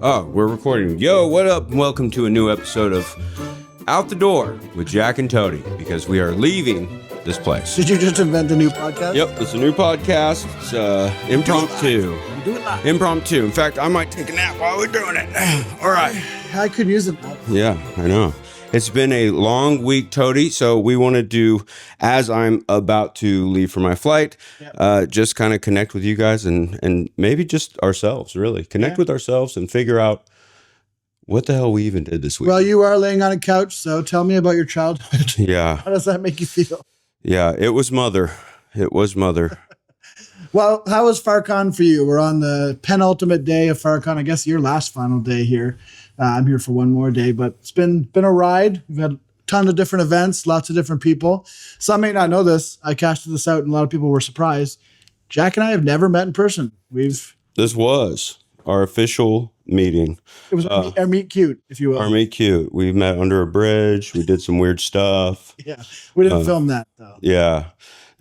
Oh, we're recording. Yo, what up? Welcome to a new episode of Out the Door with Jack and Toady, because we are leaving this place. Did you just invent a new podcast? Yep, it's a new podcast. It's impromptu. Do it live. Impromptu. In fact, I might take a nap while we're doing it. All right. I could use it. Yeah, I know. It's been a long week, Toady, so we want to do, as I'm about to leave for my flight, just kind of connect with you guys and maybe just ourselves, really. Connect with ourselves and figure out what the hell we even did this week. Well, you are laying on a couch, so tell me about your childhood. Yeah. How does that make you feel? Yeah, it was mother. It was mother. Well, how was Farcon for you? We're on the penultimate day of Farcon. I guess your last final day here. I'm here for one more day, but it's been a ride. We've had a ton of different events, lots of different people. Some may not know this. I casted this out, and a lot of people were surprised. Jack and I have never met in person. This was our official meeting. It was our meet cute, if you will. Our meet cute. We met under a bridge. We did some weird stuff. Yeah, we didn't film that, though. Yeah.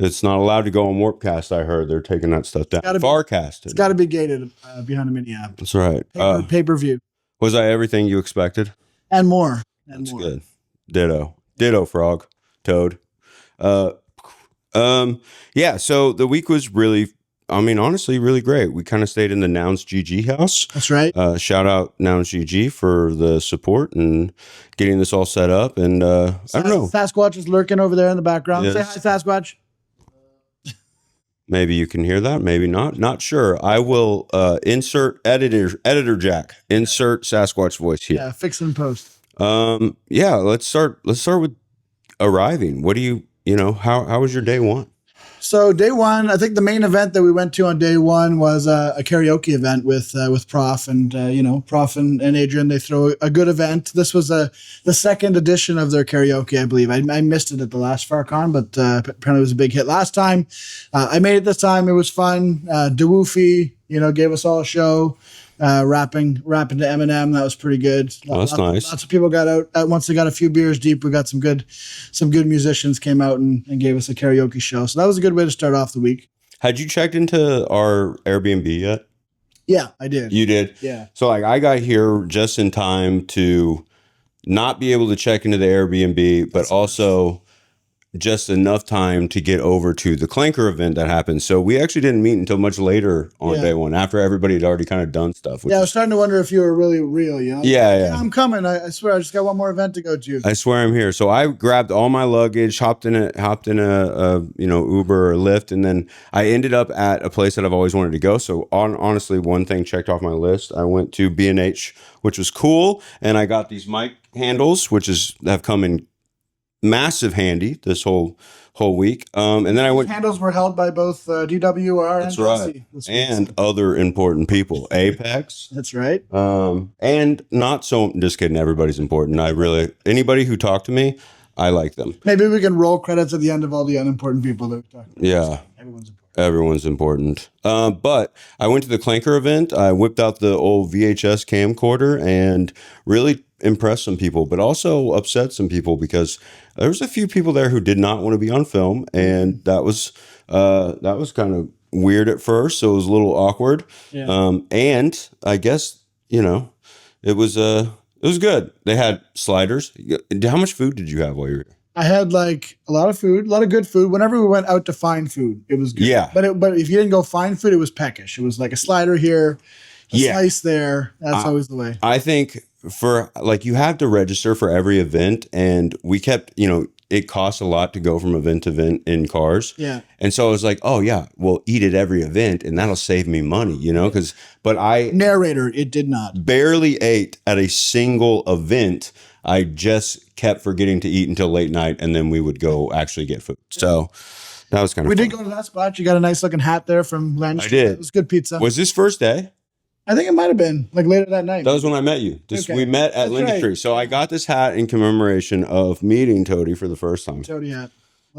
It's not allowed to go on Warpcast, I heard. They're taking that stuff down. Farcast. It's got to be gated behind a mini app. That's right. Pay-per-view. Was I everything you expected? And more. That's good. Ditto, frog, toad. Yeah, so the week was really, honestly, really great. We kind of stayed in the Nouns GG house. That's right. Shout out Nouns GG for the support and getting this all set up. And I don't know. Sasquatch is lurking over there in the background. Yes. Say hi, Sasquatch. Maybe you can hear that. Maybe not. Not sure. I will insert editor Jack. Insert Sasquatch voice here. Yeah, fix and post. Yeah. Let's start with arriving. What do you how was your day one? So day one, I think the main event that we went to on day one was a karaoke event with Prof and Prof and Adrian. They throw a good event. This was the second edition of their karaoke, I believe. I missed it at the last Farcon, but apparently it was a big hit last time. I made it this time. It was fun. DeWoofy, gave us all a show. Rapping to Eminem. That was pretty good. That's nice. Lots of people got out. Once they got a few beers deep, we got some good musicians came out and gave us a karaoke show. So that was a good way to start off the week. Had you checked into our Airbnb yet? Yeah, I did. You did? Yeah. So I got here just in time to not be able to check into the Airbnb, but also just enough time to get over to the Clanker event that happened. So we actually didn't meet until much later on day one, after everybody had already kind of done stuff. I was starting to wonder if you were really real, Yeah. I'm coming. I swear, I just got one more event to go to. I swear I'm here. So I grabbed all my luggage, hopped in a Uber or Lyft, and then I ended up at a place that I've always wanted to go. So honestly, one thing checked off my list. I went to B&H, which was cool, and I got these mic handles, which have come in massive handy this whole week. And then I went. Handles were held by both DWR That's and right, and other important people. Apex. That's right. And not so. Just kidding. Everybody's important. Anybody who talked to me, I like them. Maybe we can roll credits at the end of all the unimportant people that we talked about. Yeah. Everyone's important. But I went to the Clanker event. I whipped out the old VHS camcorder and really impressed some people, but also upset some people because there was a few people there who did not want to be on film, and that was kind of weird at first. So it was a little awkward. Yeah. And I guess it was good. They had sliders. How much food did you have while you were here? I had a lot of food, a lot of good food. Whenever we went out to find food, it was good. Yeah. But if you didn't go find food, it was peckish. It was like a slider here, a slice there. That's always the way. I think for you have to register for every event, and we kept, it costs a lot to go from event to event in cars. Yeah. And so I was like, oh yeah, we'll eat at every event and that'll save me money, but I narrator, it did not. Barely ate at a single event. I just kept forgetting to eat until late night, and then we would go actually get food. So that was kind of fun. We did go to that spot. You got a nice looking hat there from Lens. I did. It was good pizza. Was this first day? I think it might have been later that night. That was when I met you. We met at Lindistry. Right. So I got this hat in commemoration of meeting Toady for the first time. Toady hat.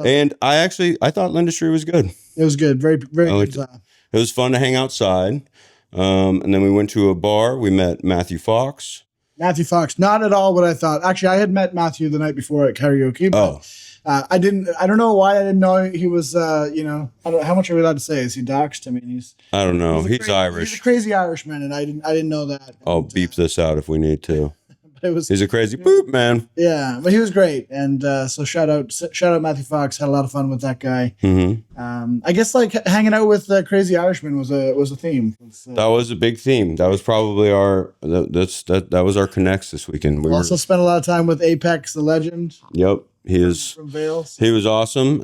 And I thought Lindistry was good. It was good. Very, very good. It was fun to hang outside. And then we went to a bar. We met Matthew Fox. Not at all what I thought. Actually, I had met Matthew the night before at karaoke. But I don't know why I didn't know he was. I don't. How much are we allowed to say? Is he doxxed? I mean, I don't know. He's Irish. He's a crazy Irishman, and I didn't know that. I'll beep this out if we need to. He's a crazy boop man. Yeah, but he was great, and so shout out Matthew Fox. Had a lot of fun with that guy. Mm-hmm. I guess like hanging out with Crazy Irishman was a theme. That was a big theme. That was probably that was our connects this weekend. We also spent a lot of time with Apex, the legend. Yep, from Vales. He was awesome.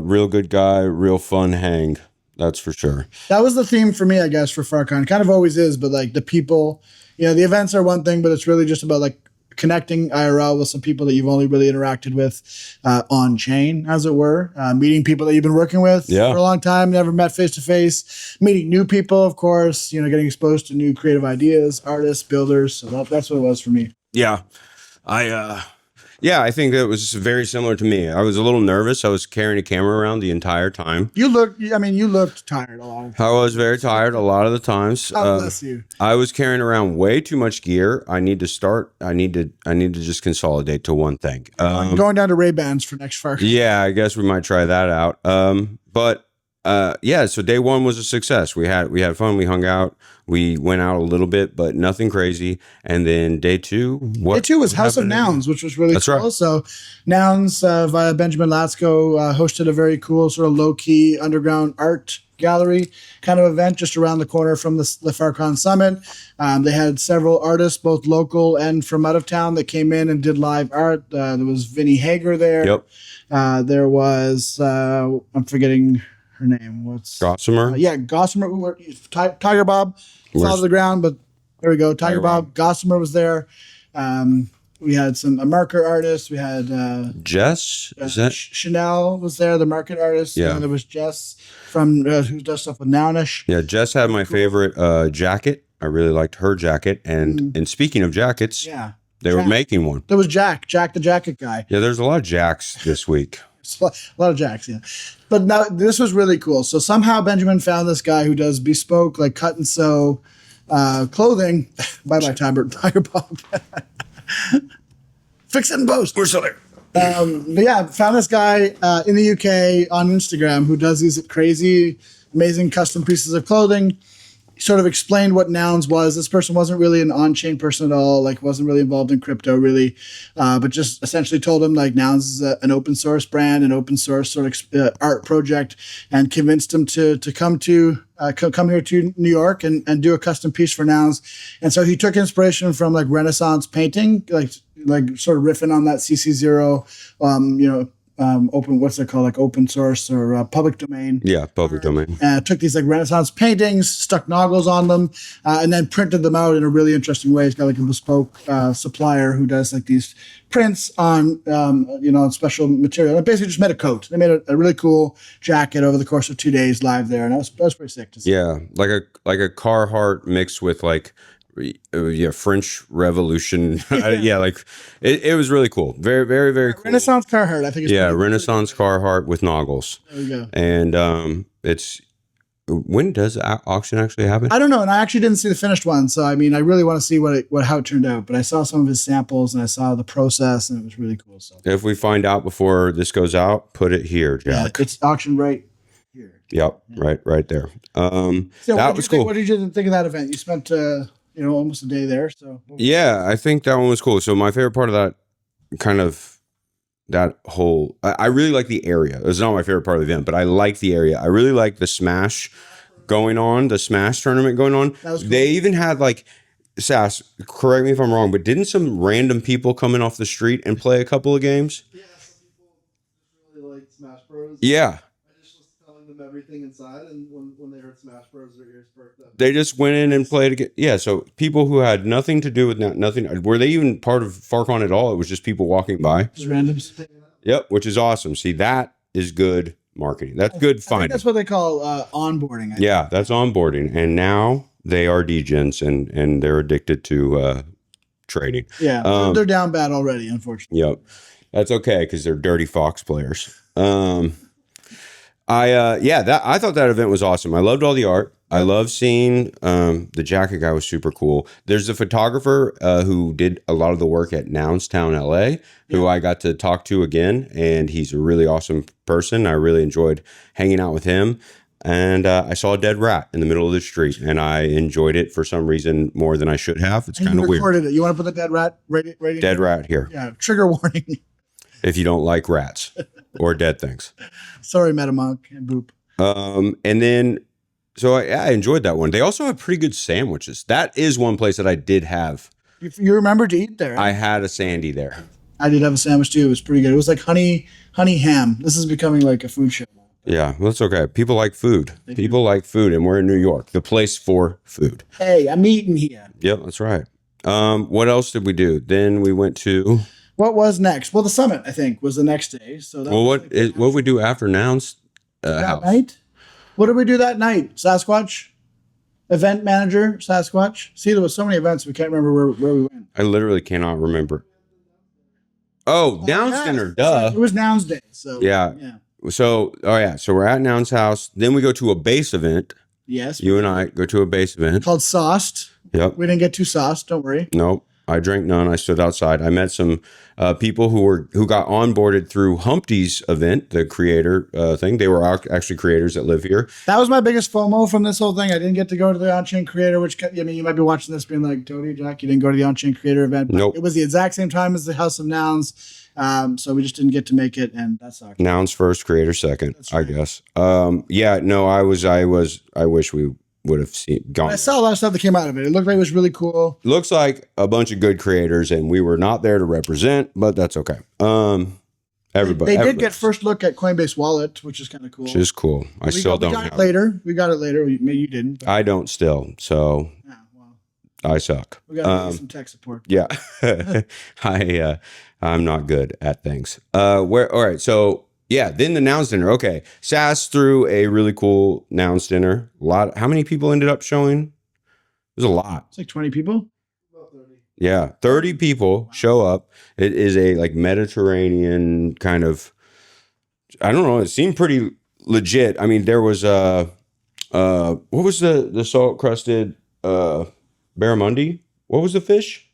Real good guy. Real fun hang. That's for sure. That was the theme for me, I guess, for Farcon. Kind of always is, but like the people. The events are one thing, but it's really just about like connecting IRL with some people that you've only really interacted with on chain, as it were. Meeting people that you've been working with for a long time, never met face to face. Meeting new people, of course. Getting exposed to new creative ideas, artists, builders. So that's what it was for me. Yeah, I think that was very similar to me. I was a little nervous. I was carrying a camera around the entire time. You looked tired a lot. I was very tired a lot of the times. God bless you. I was carrying around way too much gear. I need to just consolidate to one thing. Going down to Ray-Bans for next Farcon. Yeah, I guess we might try that out. So day one was a success. We had fun. We hung out. We went out a little bit, but nothing crazy. And then day two was House of Nouns, which was really cool. Right. So Nouns via Benjamin Latsko hosted a very cool sort of low-key underground art gallery kind of event just around the corner from the Farcon Summit. They had several artists, both local and from out of town, that came in and did live art. There was Vinnie Hager there. Yep. There was, I'm forgetting her name. What's Gossamer? Gossamer. Tiger Bob fell to the ground, but there we go. Tiger Bob. Gossamer was there. We had a marker artist. We had Jess. Is that Chanel was there? The market artist. Yeah. There was Jess from who does stuff with Nounish. Yeah, Jess had my favorite jacket. I really liked her jacket. And speaking of jackets, they were making one. There was Jack the jacket guy. Yeah, there's a lot of Jacks this week. A lot of Jacks, yeah. But now this was really cool. So somehow Benjamin found this guy who does bespoke, like cut and sew clothing. Bye-bye, Tiger Bob. Fix it in post. We're still there. But yeah, found this guy in the UK on Instagram who does these crazy, amazing custom pieces of clothing. Sort of explained what Nouns was. This person wasn't really an on-chain person at all, like wasn't really involved in crypto really, but just essentially told him like Nouns is an open source brand, an open source sort of art project, and convinced him to come here to New York and do a custom piece for Nouns. And so he took inspiration from like Renaissance painting, like sort of riffing on that CC0, open, what's it called, like open source or public domain. Yeah, public domain. Took these like Renaissance paintings, stuck noggles on them, and then printed them out in a really interesting way. He's got like a bespoke supplier who does like these prints on, on special material. And basically just made a coat. They made a really cool jacket over the course of 2 days live there, and that was pretty sick to see. Yeah, like a Carhartt mixed with like French Revolution. It was really cool. Very, very, very cool. Renaissance Carhartt, I think. Renaissance Carhartt with noggles. There we go. And when does the auction actually happen? I don't know, and I actually didn't see the finished one, so I mean, I really want to see how it turned out. But I saw some of his samples and I saw the process, and it was really cool. So if we find out before this goes out, put it here, Jack. Yeah, it's auctioned right here. Yep, yeah. Right there. So that was cool. What did you think of that event? You spent almost a day there. So yeah, I think that one was cool. So my favorite part of that whole, I really like the area. It was not my favorite part of the event, but I like the area. I really like the Smash going on, the Smash tournament going on. That was cool. They even had like, Sass, correct me if I'm wrong, but didn't some random people come in off the street and play a couple of games? Yeah, some people really like Smash Bros. Yeah. Them everything inside, and when they heard Smash Bros, their ears perked up. They just went in and played again. Yeah, so people who had nothing to do with nothing, were they even part of Farcon at all? It was just people walking by. Just randoms. Yep, which is awesome. See, that is good marketing. That's good finding. That's what they call onboarding. Yeah, that's onboarding. And now they are degens and they're addicted to trading. Yeah, they're down bad already, unfortunately. Yep, that's okay because they're dirty Fox players. I thought that event was awesome. I loved all the art. I love seeing the jacket guy was super cool. There's a photographer who did a lot of the work at Nounstown, LA, who I got to talk to again, and he's a really awesome person. I really enjoyed hanging out with him. And I saw a dead rat in the middle of the street, and I enjoyed it for some reason more than I should have. It's kind of weird. Recorded it. You want to put the dead rat right Dead rat here. Yeah, trigger warning. If you don't like rats or dead things. Sorry, Metamonk and Boop. And then, so I enjoyed that one. They also have pretty good sandwiches. That is one place that I did have. You remember to eat there? I had a Sandy there. I did have a sandwich too. It was pretty good. It was like honey ham. This is becoming like a food show. Yeah, well, that's okay. People like food. People like food, and we're in New York, the place for food. Hey, I'm eating here. Yep, that's right. What else did we do? Then we went to... What was next? Well, the summit, I think, was the next day. So that what we do after Nouns house? Night? What did we do that night? Sasquatch? Event manager, Sasquatch? See, there was so many events, we can't remember where we went. I literally cannot remember. Oh, Nouns dinner, duh. It was Nouns Day. So yeah. So we're at Nouns house. Then we go to a base event. Yes. You and I go to a base event. Called Sauced. Yep. We didn't get too sauced, don't worry. Nope. I drank none. I stood outside. I met some people who got onboarded through Humpty's event, the creator thing. They were actually creators that live here. That was my biggest FOMO from this whole thing. I didn't get to go to the on-chain creator, which, I mean, you might be watching this being like, Toady, Jack, you didn't go to the on-chain creator event. But nope. It was the exact same time as the House of Nouns. So we just didn't get to make it, and that sucked. Nouns first, creator second, right. I guess. I wish we would have gone. I saw a lot of stuff that came out of it. It looked like it was really cool. Looks like a bunch of good creators, and we were not there to represent, but that's okay. Everybody. They did get first look at Coinbase Wallet, which is kind of cool. Which is cool. We got it later. We got it later. Maybe you didn't. But. I don't still. So Yeah, well, I suck. We got to get some tech support. Yeah. I'm not good at things. All right. So yeah, then the Nouns dinner. Okay. SAS threw a really cool Nouns dinner. How many people ended up showing? It was a lot. It's like 20 people. Yeah, 30 people show up. It is a like Mediterranean kind of, I don't know, it seemed pretty legit. I mean, there was what was the salt crusted barramundi? What was the fish?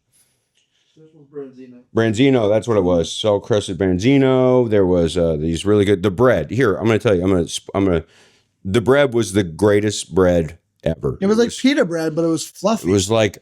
Branzino, that's what it was. Salt crusted branzino. There was these really good, the bread. Here, I'm going to tell you, the bread was the greatest bread ever. It was like pita bread, but it was fluffy. It was like,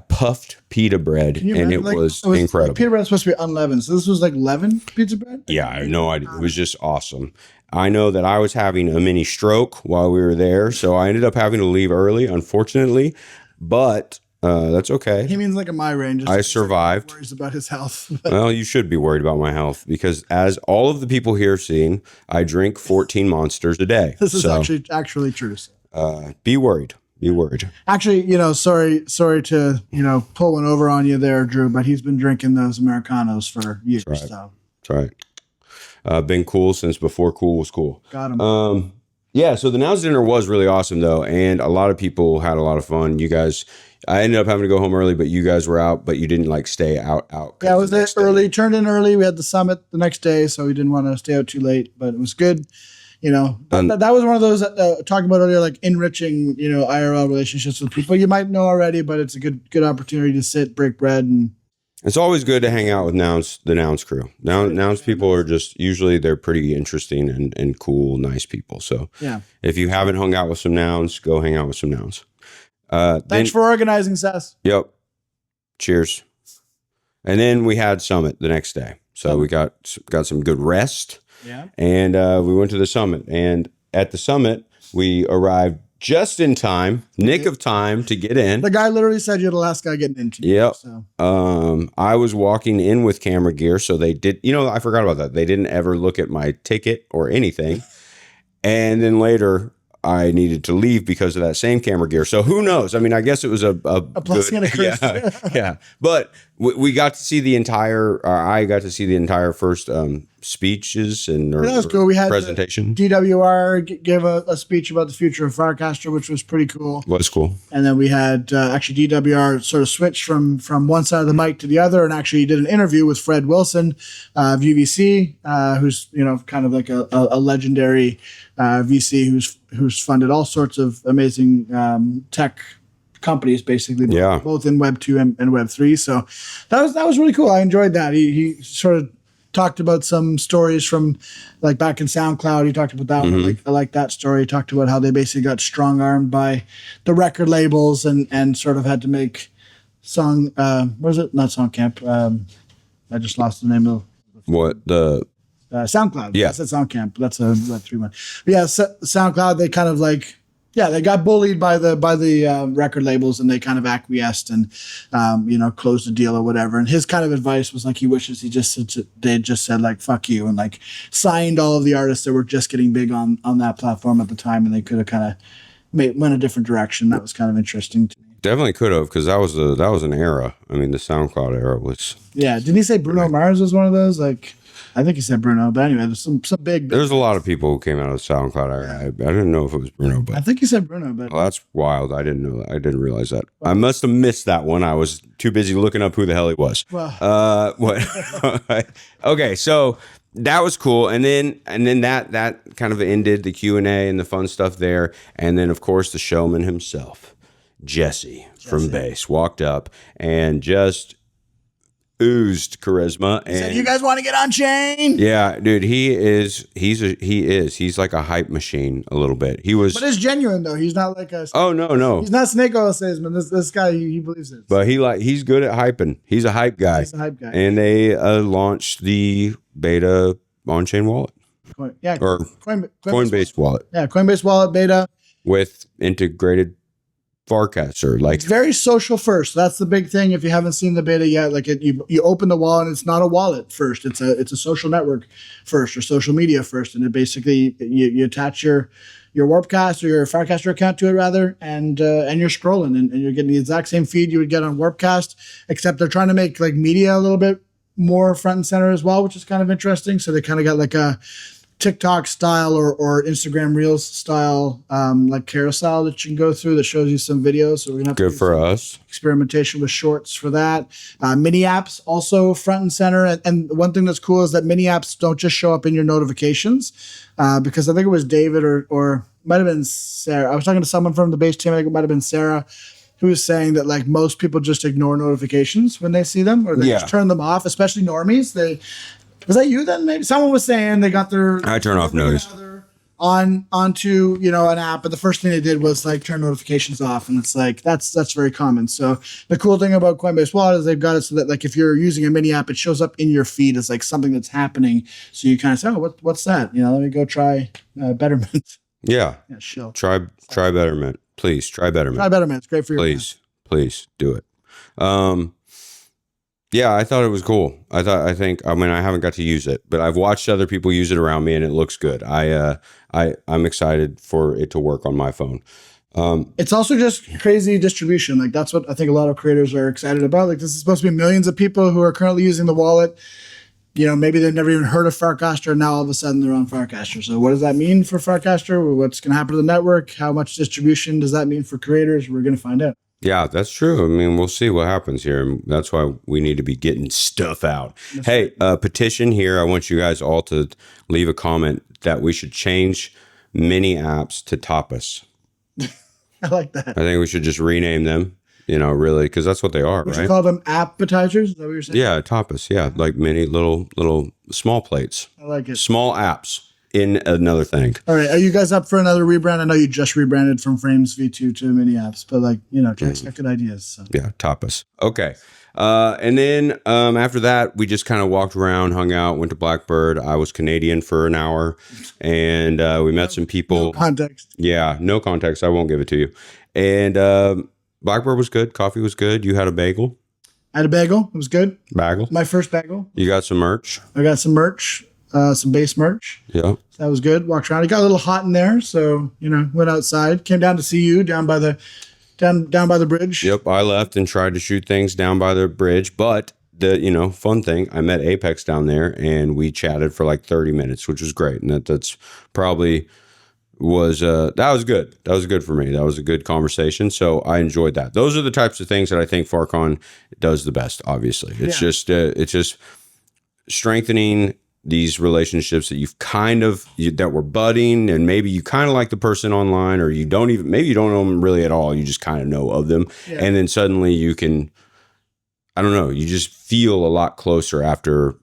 puffed pita bread, and it was incredible. Like, pita bread is supposed to be unleavened, so this was like leavened pizza bread? Yeah, I have no idea. It was just awesome. I know that I was having a mini stroke while we were there, so I ended up having to leave early, unfortunately, but that's okay. He means like a migraine. I survived. Worries about his health. Well, you should be worried about my health because, as all of the people here have seen, I drink 14 Monsters a day. This is actually true. Be worried. Be worried. Actually, sorry to, pull one over on you there, Drew, but he's been drinking those Americanos for years. That's right. So. That's right. Been cool since before cool was cool. Got him. Yeah, so the Nouns dinner was really awesome, though, and a lot of people had a lot of fun. You guys, I ended up having to go home early, but you guys were out, but you didn't, stay out. Yeah, it was early. Turned in early. We had the summit the next day, so we didn't want to stay out too late, but it was good. That was one of those talking about earlier, like enriching, IRL relationships with people you might know already, but it's a good opportunity to sit, break bread, and it's always good to hang out with the Nouns crew. Nouns people are just usually they're pretty interesting and cool, nice people. So yeah, if you haven't hung out with some Nouns, go hang out with some Nouns. Thanks for organizing, Seth. Yep. Cheers. And then we had Summit the next day, so we got some good rest. Yeah. And we went to the Summit, and at the Summit we arrived just in time, nick of time to get in. The guy literally said you're the last guy getting into. Yep. So. I was walking in with camera gear, so they did. I forgot about that. They didn't ever look at my ticket or anything, and then later I needed to leave because of that same camera gear. So who knows? I mean, I guess it was a blessing and a curse. Yeah. But we got to see the entire. I got to see the entire first speeches and That was cool. We had presentation. DWR give a speech about the future of Farcaster, which was pretty cool. Was cool. And then we had actually DWR sort of switched from one side of the mic to the other, and actually did an interview with Fred Wilson of UVC, who's kind of like a legendary VC who's funded all sorts of amazing tech companies, basically, both in Web 2 and Web 3. So that was really cool. I enjoyed that. He sort of talked about some stories from like back in SoundCloud. He talked about that one. I like that story. He talked about how they basically got strong-armed by the record labels and sort of had to make song, what is it? Not Song Camp. I just lost the name of what the SoundCloud. Yeah. I said Song Camp. That's a Web 3 one. But yeah, SoundCloud, they kind of like, they got bullied by the record labels, and they kind of acquiesced and closed the deal or whatever. And his kind of advice was like he wishes they just said like fuck you, and like signed all of the artists that were just getting big on that platform at the time, and they could have kind of went a different direction. That was kind of interesting to me. Definitely could have, because that was an era. I mean, the SoundCloud era was. Yeah, didn't he say Bruno Mars was one of those? Like, I think he said Bruno, but anyway, there's some big. There's a lot of people who came out of SoundCloud. I didn't know if it was Bruno, but I think he said Bruno. But that's wild. I didn't know that. I didn't realize that. I must have missed that one. I was too busy looking up who the hell he was. Well, What? Okay, so that was cool, and then that kind of ended the Q&A and the fun stuff there, and then of course the showman himself, Jesse from Base, walked up and just oozed charisma. And said, "You guys want to get on chain?" Yeah, dude, he's like a hype machine a little bit. He was, but it's genuine though. He's not like a. Oh no, he's not Snake Oil salesman. This guy, he believes it. But he's good at hyping. He's a hype guy. He's a hype guy. And they launched the beta on-chain wallet. Coinbase wallet. Yeah, Coinbase wallet beta with integrated Farcaster. Like, it's very social first. That's the big thing. If you haven't seen the beta yet, like you open the wallet, and it's not a wallet first. It's a social network first, or social media first, and it basically you attach your Warpcast or your Farcaster account to it rather, and you're scrolling and you're getting the exact same feed you would get on Warpcast, except they're trying to make like media a little bit more front and center as well, which is kind of interesting. So they kind of got like a TikTok style or Instagram Reels style, like carousel that you can go through that shows you some videos. So we're gonna have good for us. Experimentation with shorts for that. Mini apps also front and center. And one thing that's cool is that mini apps don't just show up in your notifications, because I think it was David or might have been Sarah. I was talking to someone from the base team. I think it might have been Sarah, who was saying that like most people just ignore notifications when they see them, or they just turn them off, especially normies. Was that you then? Maybe someone was saying they got their. I turn off notice onto an app, but the first thing they did was like turn notifications off, and it's like that's very common. So the cool thing about Coinbase Wallet is they've got it so that like if you're using a mini app, it shows up in your feed as like something that's happening. So you kind of say, oh, what's that? Let me go try Betterment. Yeah. Chill. Try Betterment, please. Try Betterment. Try Betterment. It's great for your please do it. Yeah, I thought it was cool. I haven't got to use it, but I've watched other people use it around me, and it looks good. I'm excited for it to work on my phone. It's also just crazy distribution. Like that's what I think a lot of creators are excited about. Like this is supposed to be millions of people who are currently using the wallet. Maybe they've never even heard of Farcaster, and now all of a sudden they're on Farcaster. So what does that mean for Farcaster? What's going to happen to the network? How much distribution does that mean for creators? We're going to find out. Yeah, that's true. I mean, we'll see what happens here. And that's why we need to be getting stuff out. Hey, petition here. I want you guys all to leave a comment that we should change mini apps to tapas. I like that. I think we should just rename them, really, because that's what they are, We right? should call them appetizers? Is that what you're saying? Yeah, tapas. Yeah, like mini little small plates. I like it. Small apps in another thing. All right. Are you guys up for another rebrand? I know you just rebranded from Frames V2 to mini apps, but Jack's got good ideas. So. Yeah, tapas. Okay. And then after that, we just kind of walked around, hung out, went to Blackbird. I was Canadian for an hour, and we met some people. No context. Yeah, no context. I won't give it to you. And Blackbird was good. Coffee was good. You had a bagel. I had a bagel. It was good. Bagel. My first bagel. You got some merch. I got some merch. Some base merch. Yeah. That was good. Walked around. It got a little hot in there, so went outside. Came down to see you down by the bridge. Yep. I left and tried to shoot things down by the bridge, but the fun thing, I met Apex down there and we chatted for like 30 minutes, which was great. And that's probably that was good. That was good for me. That was a good conversation. So I enjoyed that. Those are the types of things that I think Farcon does the best. Obviously, it's just strengthening these relationships that that were budding, and maybe you kind of like the person online, or maybe you don't know them really at all. You just kind of know of them, and then suddenly you can, I don't know, you just feel a lot closer after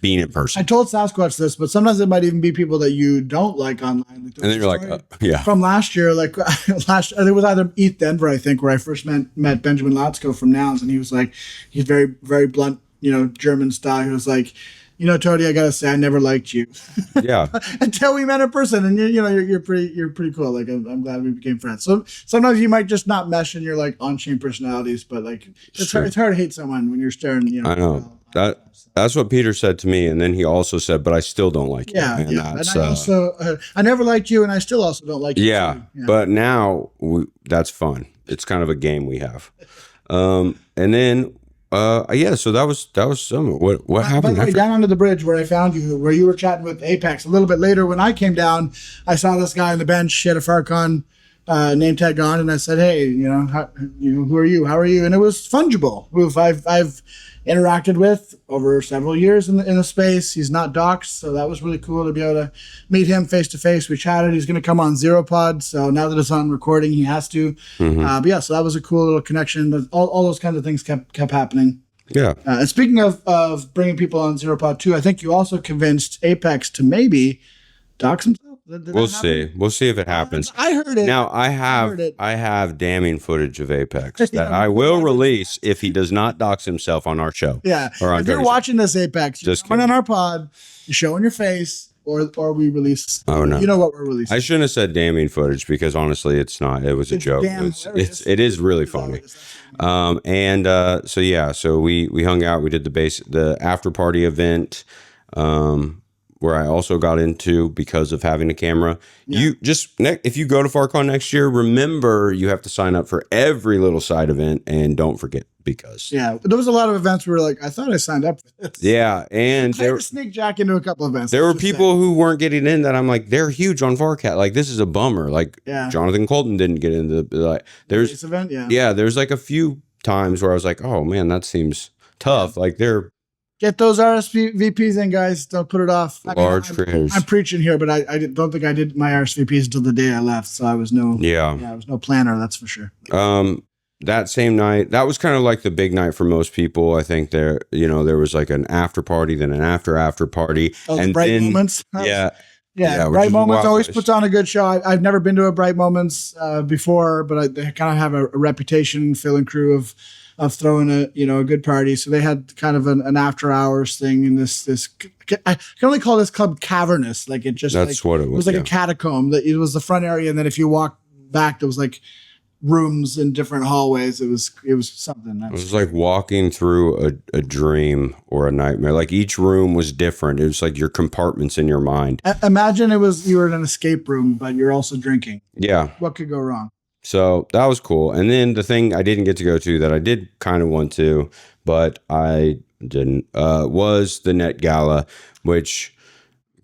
being in person. I told Sasquatch this, but sometimes it might even be people that you don't like online. Like, and then you're like, yeah. From last year, it was either ETH Denver, I think, where I first met Benjamin Latsko from Nouns, and he was like, he's very, very blunt, German style. He was like, Toady, I gotta say, I never liked you. Yeah. Until we met in person, and you're pretty cool. Like, I'm glad we became friends. So sometimes you might just not mesh in your like on-chain personalities, but like it's hard to hate someone when you're staring. I know that's what Peter said to me, and then he also said, "But I still don't like you." Yeah, and I also I never liked you, and I still also don't like you. Yeah, but now that's fun. It's kind of a game we have, and then. So that was some. What happened? By the way, down under the bridge where I found you, where you were chatting with Apex. A little bit later, when I came down, I saw this guy on the bench. He had a Farcon name tag on, and I said, "Hey, who are you? How are you?" And it was Fungible, who I've interacted with over several years in the space. He's not doxxed, so that was really cool to be able to meet him face to face. We chatted. He's going to come on Zeropod, so now that it's on recording, he has to. But so that was a cool little connection. All those kinds of things kept happening. Yeah. And speaking of bringing people on Zeropod too, I think you also convinced Apex to maybe dox himself. We'll see. We'll see if it happens. I heard it. Now I have damning footage of Apex that I will release if he does not dox himself on our show. Yeah. If you're watching this, Apex, you're coming on our pod, you're showing your face, or we release. Oh no. You know what we're releasing. I shouldn't have said damning footage because honestly, it's not. It was a joke. It is really funny. So we hung out. We did the after party event. Where I also got into because of having a camera. Yeah. If you go to Farcon next year, remember you have to sign up for every little side event, and don't forget because there was a lot of events where like I thought I signed up for this. Yeah, and I had to sneak Jack into a couple of events. There were people who weren't getting in that I'm like, they're huge on Farcat. Like this is a bummer. Like Jonathan Colton didn't get into there's this event. There's like a few times where I was like, oh man, that seems tough. Like they're. Get those RSVPs in, guys. Don't put it off. Creators. I'm preaching here, but I don't think I did my RSVPs until the day I left, so I was no planner. That's for sure. That same night, that was kind of like the big night for most people. I think there was like an after party, then an after party, and Bright Moments. Yeah, Bright Moments always puts on a good show. I've never been to a Bright Moments before, but they kind of have a reputation, Phil and crew of throwing a good party. So they had kind of an after hours thing in this I can only call this club cavernous. Like that's what it was. It was like a catacomb. It was the front area, and then if you walk back, there was like rooms in different hallways. It was something. It was like walking through a dream or a nightmare. Like each room was different. It was like your compartments in your mind. Imagine you were in an escape room, but you're also drinking. Yeah. What could go wrong? So that was cool. And then the thing I didn't get to go to that I did kind of want to, but I didn't, was the Net Gala, which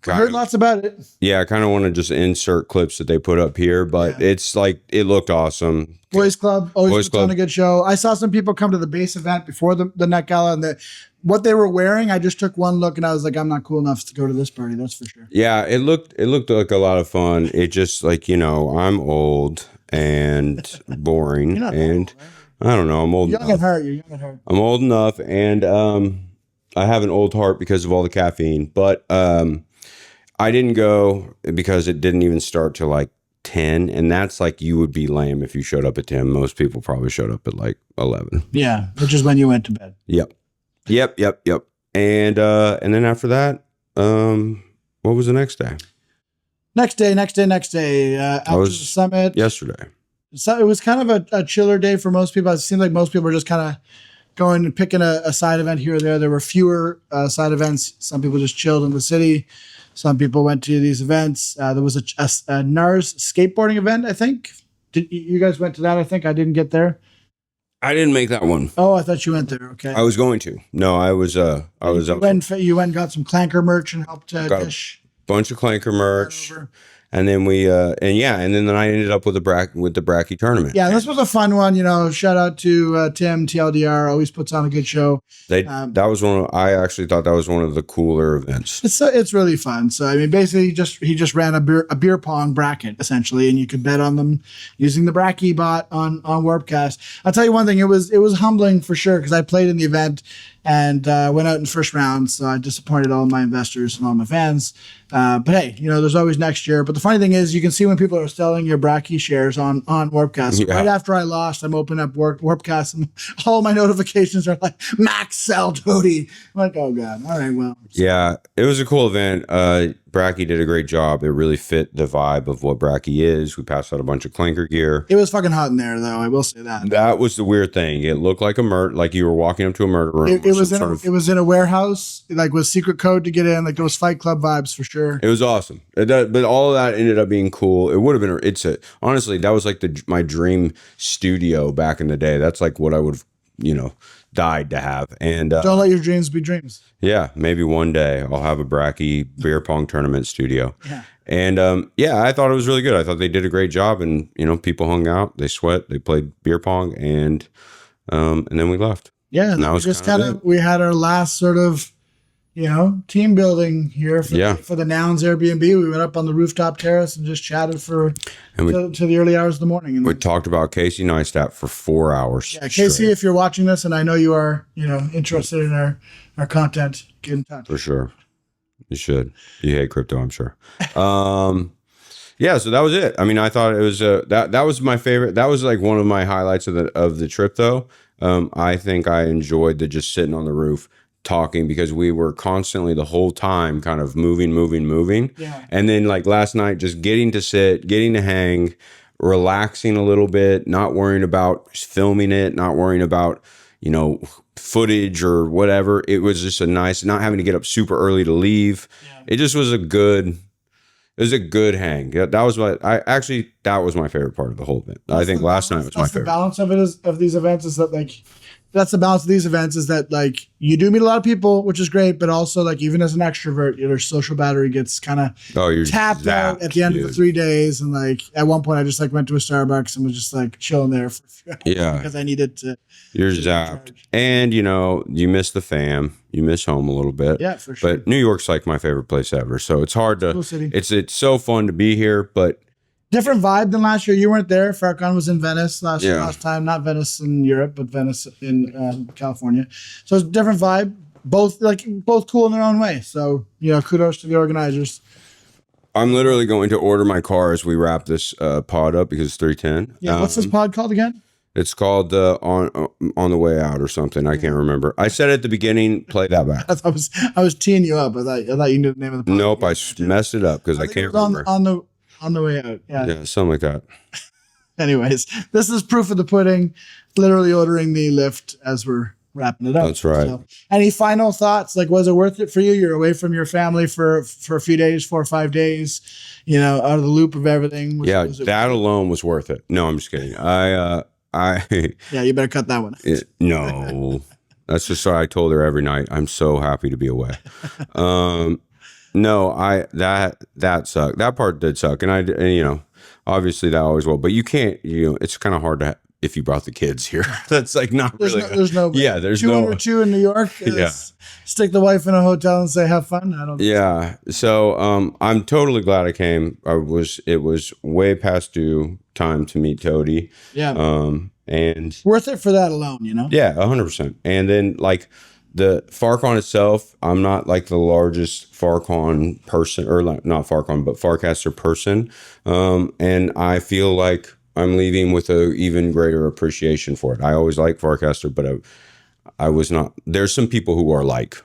I heard lots about it. Yeah, I kind of want to just insert clips that they put up here, but it's like, it looked awesome. Boys Club, always puts on a good show. I saw some people come to the base event before the Net Gala, and what they were wearing, I just took one look and I was like, I'm not cool enough to go to this party, that's for sure. Yeah, it looked like a lot of fun. It just like, I'm old and boring, and old, right? I don't know. I'm old. You're young at heart. You're young at heart. I'm old enough, and I have an old heart because of all the caffeine. But I didn't go because it didn't even start till like 10, and that's like you would be lame if you showed up at 10. Most people probably showed up at like 11. Yeah, which is when you went to bed. Yep. And then after that, what was the next day? Next day, after the summit. Yesterday. So it was kind of a chiller day for most people. It seemed like most people were just kind of going and picking a side event here or there. There were fewer side events. Some people just chilled in the city. Some people went to these events. There was a NARS skateboarding event, I think. You guys went to that, I think. I didn't get there. I didn't make that one. Oh, I thought you went there. Okay. I was going to. No, I was up You went and got some Clanker merch and helped got dish. a bunch of Clanker merch. Over. And then and then I ended up with the Bracky tournament. Yeah, this was a fun one. Shout out to Tim TLDR. Always puts on a good show. That was I actually thought that was one of the cooler events. It's really fun. So I mean, basically, he just ran a beer pong bracket essentially, and you could bet on them using the Bracky bot on Warpcast. I'll tell you one thing. It was humbling for sure because I played in the event and went out in the first round. So I disappointed all my investors and all my fans. But hey, there's always next year. But the funny thing is, you can see when people are selling your Bracky shares on Warpcast. Yeah. Right after I lost, I'm opening up Warpcast, and all my notifications are like max sell Toady. I'm like, oh god, all right, well. Yeah, it was a cool event. Bracky did a great job. It really fit the vibe of what Bracky is. We passed out a bunch of Clanker gear. It was fucking hot in there, though. I will say that. That was the weird thing. It looked like like you were walking up to a murder room. It was in a warehouse, like with secret code to get in, like those Fight Club vibes for sure. It was awesome. But all of that ended up being cool. It would have been. Honestly, that was like my dream studio back in the day. That's like what I would have, died to have. And don't let your dreams be dreams. Yeah, maybe one day I'll have a Bracky beer pong tournament studio. Yeah. And I thought it was really good. I thought they did a great job, and people hung out, they sweat, they played beer pong, and then we left. Yeah, and that was just we had our last sort of team building here for the Nouns Airbnb. We went up on the rooftop terrace and just chatted to the early hours of the morning. And we talked about Casey Neistat for 4 hours. Yeah, Casey, straight. If you're watching this, and I know you are, interested in our content, get in touch. For sure. You should. You hate crypto, I'm sure. Yeah, so that was it. I mean, I thought it was that was my favorite. That was like one of my highlights of the trip, though. I think I enjoyed just sitting on the roof talking because we were constantly the whole time kind of moving. Yeah. And then like last night, just getting to sit, getting to hang, relaxing a little bit, not worrying about filming it, not worrying about, footage or whatever. It was just a nice, not having to get up super early to leave. Yeah. It just was a good hang. That was that was my favorite part of the whole event. I think last night was my favorite. The balance of these events is that that's the balance of these events is that like you do meet a lot of people, which is great, but also like even as an extrovert, your social battery gets kind of tapped out at the end of the 3 days. And like at one point I just like went to a Starbucks and was just like chilling there because I needed to. You're zapped. And you miss the fam, you miss home a little bit. Yeah, for sure. But New York's like my favorite place ever. So it's hard to, cool city. It's so fun to be here, but different vibe than last year. You weren't there. Farcon was in Venice last time. Not Venice in Europe, but Venice in California. So it's a different vibe. Both cool in their own way. So kudos to the organizers. I'm literally going to order my car as we wrap this pod up because it's 3:10. Yeah. What's this pod called again? It's called on the way out or something. I can't remember. I said at the beginning, play that back. I was teeing you up. I thought you knew the name of the pod. Nope, I messed it up because I can't remember. On the way out. Yeah, something like that. Anyways, this is proof of the pudding. Literally ordering the lift as we're wrapping it up. That's right. So, any final thoughts? Like, was it worth it for you? You're away from your family for a few days, 4 or 5 days, out of the loop of everything. That alone was worth it. No, I'm just kidding. Yeah, you better cut that one. No, that's just what I told her every night. I'm so happy to be away. No, that sucked. That part did suck, and obviously that always will. But you can't, it's kind of hard to if you brought the kids here. That's like not there's really. There's no. Yeah, there's two no. Number 2 in New York. Stick the wife in a hotel and say have fun. I don't. Yeah, so I'm totally glad I came. It was way past due time to meet Toady. Yeah. And worth it for that alone, Yeah, 100%. And then like. The Farcon itself, I'm not like the largest Farcon person, or not Farcon, but Farcaster person. And I feel like I'm leaving with a even greater appreciation for it. I always like Farcaster, but I was not. There's some people who are like,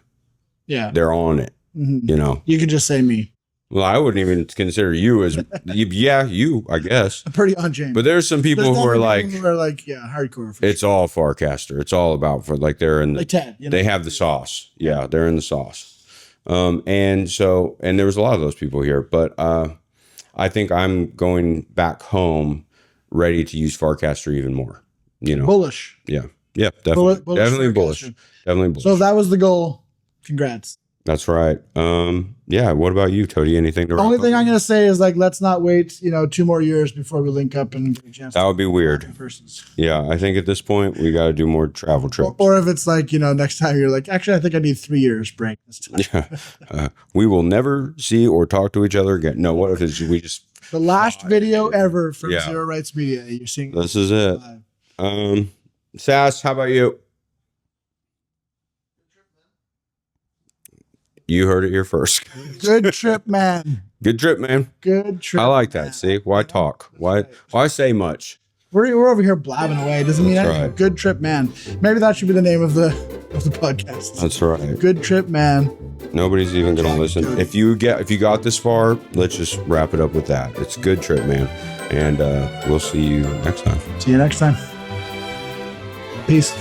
they're on it, You could just say me. Well, I wouldn't even consider you as, you, I guess. Pretty on-chain. But there's some people who are like, hardcore. It's all Farcaster. It's all about they're in like Ted. They have the sauce. Yeah, they're in the sauce. And there was a lot of those people here. But I think I'm going back home ready to use Farcaster even more. bullish. Yeah, definitely, definitely bullish. forecast. Definitely bullish. So if that was the goal, congrats. That's right. Yeah. What about you, Toady? Anything to? The only thing I'm going to say is like, let's not wait, 2 more years before we link up and get a chance. That would be weird. Yeah, I think at this point we got to do more travel trips. Or if it's like, next time you're like, actually, I think I need 3 years break this time. Yeah. We will never see or talk to each other again. No, what if we just the last video ever from Zero Rights Media? You're seeing this is it. Sass, how about you? You heard it here first. Good trip, man. Good trip, man. Good trip. I like that. Man. See, why talk? Why say much? We're over here blabbing away. Doesn't mean anything. Right. Good trip, man. Maybe that should be the name of the podcast. That's right. Good trip, man. Nobody's even gonna listen. If you got this far, let's just wrap it up with that. It's good trip, man. And we'll see you next time. See you next time. Peace.